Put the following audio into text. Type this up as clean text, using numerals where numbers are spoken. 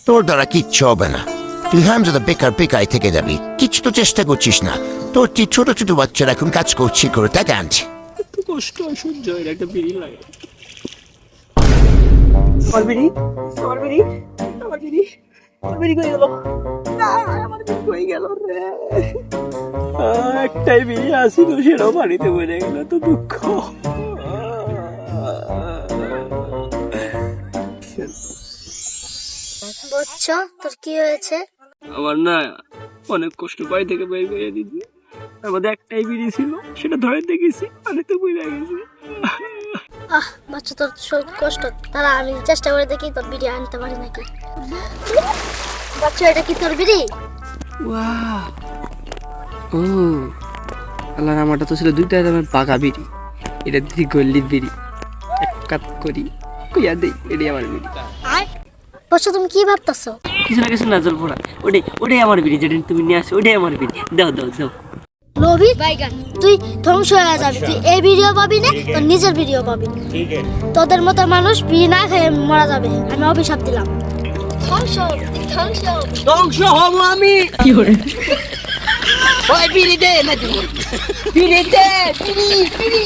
তোর দ্বারা কিচ্ছু হবে না। তুই হামজাদা বেকার বেকায় থেকে যাবি, কিচ্ছু তো চেষ্টা করছিস না। তোর তুই ছোট ছোট বাচ্চারা এখন কাজ করছি করে টাকা আনছে। এত কষ্ট আর সহ্য হয় না, একটা বিড়ি লাগে। আমার বিড়ি, আমার বিড়ি, আমার বিড়ি, আমার বিড়ি কই গেল? না, আমার বিড়ি কই গেল রে? একটাই বিড়ি আসিল, সেটাও বাড়িতে বলে গেল, তো দুঃখ। বুঝছো তোর কি হয়েছে? আমার না অনেক কষ্ট বাড়ি থেকে বের করে দিয়েছি। আমাদের একটাই বিড়ি ছিল, সেটা ধরে দেখেছি, পানিতে বইরা গেছে। বাচ্চা তোর কষ্ট, তারা আমি চেষ্টা করে দেখি তোর বিড়ি আনতে পারি নাকি। বাচ্চা এটা কি তোর বিড়ি? ও আল্লাহ, আমারটা তো ছিল দুইটা দামের পাকা বিড়ি, এটা দিদি গল্লির বিড়ি। এক কাত করি কইয়া দেই, এটাই আমার বিড়ি। বাচ্চা তুমি কি ভাবতেছো? কিছু না জল পড়া, ওটাই আমার বিড়ি, যেটা তুমি নিয়ে আসো ওটাই আমার বিড়ি। দাও দাও দাও। লোভি তুই ধ্বংস হয়ে যাবি, তুই এই ভিডিও পাবি না, তোর নিজের ভিডিও পাবি না। তোদের মতো মানুষ বিড়ি না খেয়ে মারা যাবে, আমি অভিশাপ দিলাম। ধ্বংস ধ্বংস ধ্বংস হবো আমি। কি করে বিড়ি দে না, বিড়ি দে, বিড়ি বিড়ি।